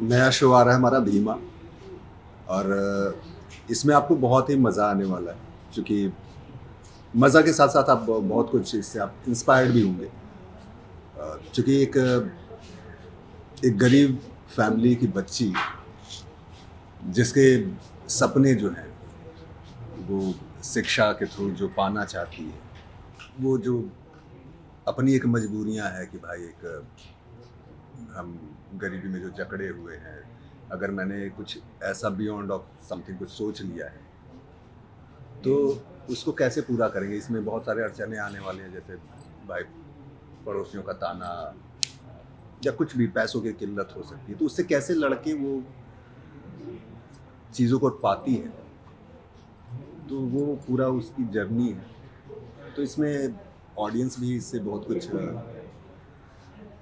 नया शो आ रहा है हमारा भीमा। और इसमें आपको बहुत ही मज़ा आने वाला है, क्योंकि मज़ा के साथ साथ आप बहुत कुछ इससे आप इंस्पायर्ड भी होंगे। क्योंकि एक गरीब फैमिली की बच्ची जिसके सपने जो हैं वो शिक्षा के थ्रू जो पाना चाहती है, वो जो अपनी एक मजबूरियां है कि भाई एक हम गरीबी में जो जकड़े हुए हैं, अगर मैंने कुछ ऐसा बियॉन्ड ऑफ समथिंग कुछ सोच लिया है तो उसको कैसे पूरा करेंगे। इसमें बहुत सारे अड़चने आने वाले हैं, जैसे भाई पड़ोसियों का ताना या कुछ भी पैसों की किल्लत हो सकती है, तो उससे कैसे लड़के वो चीज़ों को पाती है, तो वो पूरा उसकी जर्नी है। तो इसमें ऑडियंस भी इससे बहुत कुछ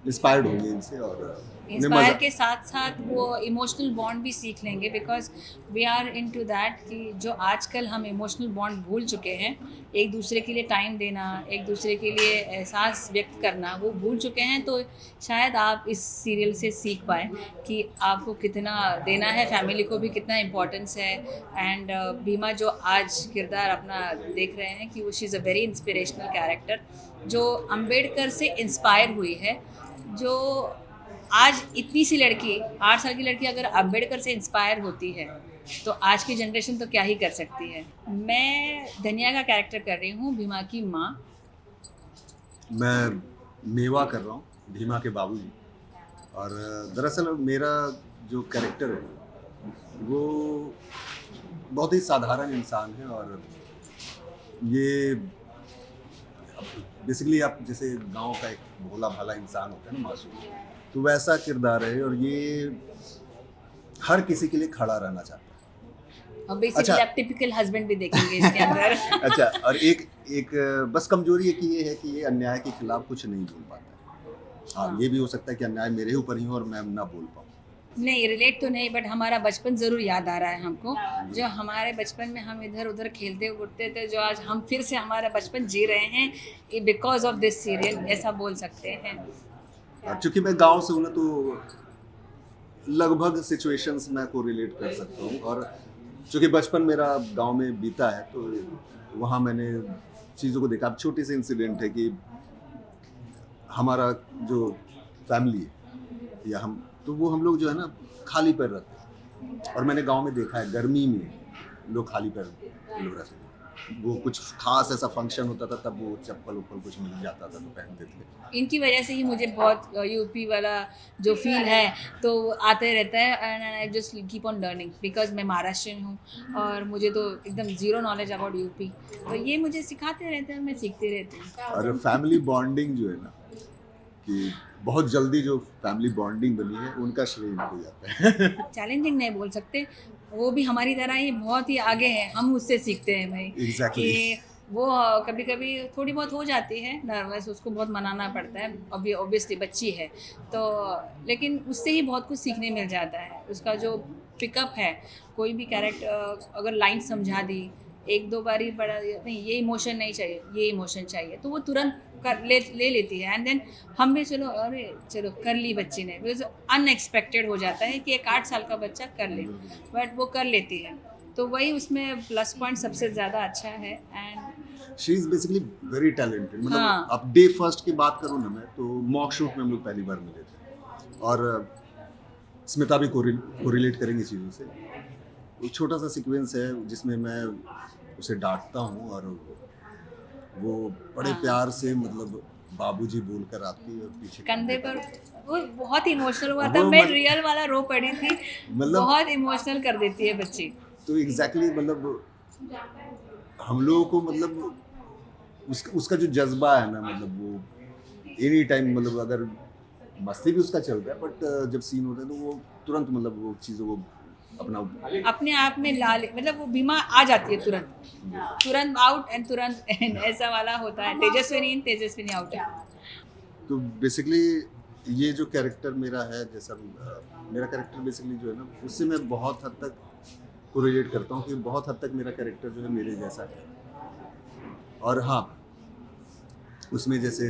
इंस्पायर्ड होंगे इनसे, और उन्हें इंस्पायर मज़ा। के साथ साथ वो इमोशनल बॉन्ड भी सीख लेंगे, because we are into that कि जो आजकल हम इमोशनल बॉन्ड भूल चुके हैं, एक दूसरे के लिए टाइम देना, एक दूसरे के लिए एहसास व्यक्त करना वो भूल चुके हैं। तो शायद आप इस सीरियल से सीख पाएँ कि आपको कितना देना है, फैमिली को भी कितना इम्पोर्टेंस है। एंड बीमा जो आज किरदार अपना देख रहे हैं कि वो she is a very inspirational character, जो अम्बेडकर से इंस्पायर हुई है। जो आज इतनी सी लड़की, 8 साल की लड़की अगर अम्बेडकर से इंस्पायर होती है, तो आज की जनरेशन तो क्या ही कर सकती है। मैं धनिया का कैरेक्टर कर रही हूँ, भीमा की माँ। मैं मेवा कर रहा हूँ, भीमा के बाबूजी। और दरअसल मेरा जो कैरेक्टर है वो बहुत ही साधारण इंसान है, और ये बेसिकली आप जैसे गांव का एक भोला भाला इंसान होता है ना, मासूम, तो वैसा किरदार है। और ये हर किसी के लिए खड़ा रहना चाहता और है। अच्छा। बेसिकली आप टिपिकल हस्बैंड भी देखेंगे इसके अंदर। अच्छा, और एक एक बस कमजोरी एक ये है कि ये अन्याय के खिलाफ कुछ नहीं बोल पाता है। हाँ, हाँ, ये भी हो सकता है कि अन्याय मेरे ऊपर ही हो और मैं ना बोल पाऊँ। नहीं रिलेट तो नहीं, बट हमारा बचपन ज़रूर याद आ रहा है हमको। जो हमारे बचपन में हम इधर उधर खेलते उठते थे, जो आज हम फिर से हमारा बचपन जी रहे हैं, बिकॉज ऑफ दिस सीरियल, ऐसा बोल सकते हैं। और चूंकि मैं गांव से हूँ ना, तो लगभग सिचुएशंस मैं को रिलेट कर सकता हूँ। और चूंकि बचपन मेरा गांव में बीता है, तो वहाँ मैंने चीज़ों को देखा। अब छोटी सी इंसिडेंट है कि हमारा जो फैमिली है या हम, तो वो हम लोग जो है ना खाली पैर रहते हैं। और मैंने गांव में देखा है गर्मी में लोग खाली पैर लोग रहते हैं। वो कुछ खास ऐसा फंक्शन होता था तब वो चप्पल उप्पल कुछ मिल जाता था तो पहनते थे। इनकी वजह से ही मुझे बहुत यूपी वाला जो फील है तो आते रहता है। And I just keep on learning, because मैं महाराष्ट्रियन हूँ और मुझे तो एकदम ज़ीरो नॉलेज अबाउट यूपी। तो ये मुझे सिखाते रहते हैं, मैं सीखती रहती और हूँ। फैमिली बॉन्डिंग जो है ना, कि बहुत जल्दी जो फैमिली बॉन्डिंग बनी है उनका श्रेय इनको जाता है। चैलेंजिंग नहीं बोल सकते, वो भी हमारी तरह ही बहुत ही आगे हैं, हम उससे सीखते हैं भाई। कि एग्जैक्टली। वो कभी कभी थोड़ी बहुत हो जाती है नर्वस, उसको बहुत मनाना पड़ता है, अभी ऑब्वियसली बच्ची है तो। लेकिन उससे ही बहुत कुछ सीखने मिल जाता है, उसका जो पिकअप है। कोई भी कैरेक्टर अगर लाइन समझा दी एक दो बारी, बड़ा नहीं ये इमोशन नहीं चाहिए, ये इमोशन चाहिए, तो वो तुरंत ले लेती है। एंड देन हम भी चलो, अरे चलो कर ली बच्ची ने, बिकॉज अनएक्सपेक्टेड हो जाता है कि एक 8 साल का बच्चा कर ले, बट वो कर लेती है। तो वही उसमें प्लस पॉइंट सबसे ज़्यादा अच्छा है। And she is basically very talented. मतलब हाँ, अब डे फर्स्ट की बात करूँ ना मैं, तो मॉक शूट में हम लोग पहली बार मिले थे। और स्मिता भी कोरिलेट करेंगी चीज़ों से। एक छोटा सा सीक्वेंस है जिसमें मैं उसे डांटता हूँ, और वो बड़े हाँ, प्यार से मतलब बाबूजी बोलकर आती है और पीछे कंधे कंधे पर। पर वो बहुत इमोशनल हुआ था, वो मैं रियल वाला रो पड़ी थी। मतलब बहुत इमोशनल कर देती है बच्ची। तो एग्जैक्टली मतलब हम लोगों को मतलब उसका जो जज्बा है ना, मतलब वो एनी टाइम, मतलब अगर मस्ती भी उसका चलता है, बट जब सीन होता है तो वो तुरंत मतलब वो चीज़ों को अपना। अपने आप में मतलब वो बीमा आ जाती है तुरंत, तुरंत आउट एंड तुरंत इन, ऐसा वाला होता है, तेजस्विनी इन तेजस्विनी आउट है। तो बेसिकली ये जो कैरेक्टर मेरा है, जैसा मेरा कैरेक्टर बेसिकली जो है ना, उससे मैं बहुत हद तक कोरिलेट करता हूँ कि बहुत हद तक मेरा कैरेक्टर जो है मेरे जैसा है। और हाँ, उसमें जैसे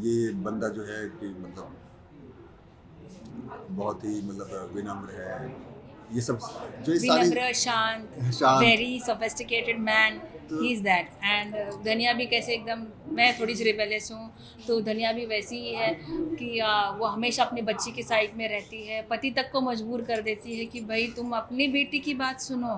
ये बंदा जो है कि मतलब बहुत ही मतलब विनम्र है, ये सब जो ये सारी विनम्र, शांत, शांत। वेरी सोफिस्टिकेटेड मैन, तो- ही इज़ दैट। एंड धनिया भी कैसे एकदम, मैं थोड़ी सी रिबेलियस हूँ, तो धनिया भी वैसी ही है कि वो हमेशा अपनी बच्ची के साइड में रहती है, पति तक को मजबूर कर देती है कि भाई तुम अपनी बेटी की बात सुनो,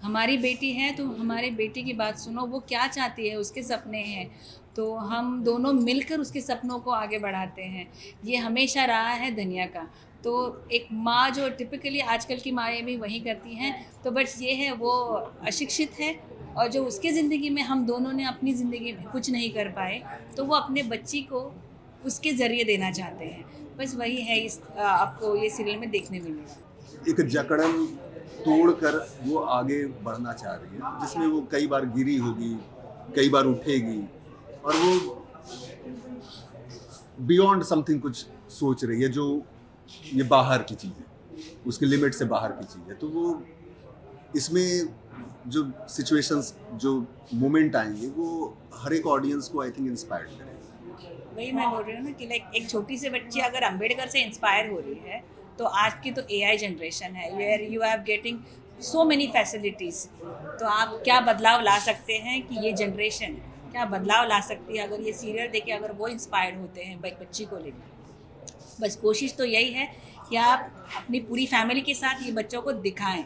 हमारी बेटी है तो हमारी बेटी की बात सुनो, वो क्या चाहती है, उसके सपने हैं, तो हम दोनों मिलकर उसके सपनों को आगे बढ़ाते हैं। ये हमेशा रहा है धनिया का। तो एक माँ जो टिपिकली आजकल की माएँ भी वही करती हैं, तो बट ये है वो अशिक्षित है, और जो उसके ज़िंदगी में हम दोनों ने अपनी ज़िंदगी में कुछ नहीं कर पाए, तो वो अपने बच्ची को उसके ज़रिए देना चाहते हैं। बस वही है इस आपको ये सीरियल में देखने मिलेगा। एक जकड़न तोड़कर वो आगे बढ़ना चाह रही है, जिसमें वो कई बार गिरी होगी, कई बार उठेगी, और वो बियॉन्ड समथिंग कुछ सोच रही है जो ये बाहर की चीज़ है, उसके लिमिट से बाहर की चीज़ है। तो वो इसमें जो सिचुएशंस, जो मोमेंट आएंगे, वो हर एक ऑडियंस को आई थिंक इंस्पायर्ड करेंगे। वही मैं बोल रही हूँ ना कि लाइक एक छोटी सी बच्ची अगर अंबेडकर से इंस्पायर हो रही है, तो आज की तो एआई जनरेशन है where you have getting so many facilities, तो आप क्या बदलाव ला सकते हैं कि ये जनरेशन क्या बदलाव ला सकती है अगर ये सीरियल देख के अगर वो इंस्पायर होते हैं बच्ची को लेकर। बस कोशिश तो यही है कि आप अपनी पूरी फैमिली के साथ ये बच्चों को दिखाएं,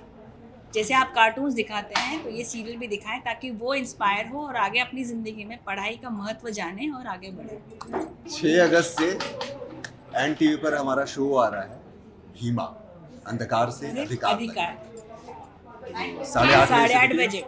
जैसे आप कार्टून्स दिखाते हैं तो ये सीरियल भी दिखाएं, ताकि वो इंस्पायर हो और आगे अपनी ज़िंदगी में पढ़ाई का महत्व जाने और आगे बढ़े। 6 अगस्त से एन टीवी पर हमारा शो आ रहा है, भीमा, अंधकार से अधिकार तक। अधिकार 8:30 साढ़े आठ से बजे।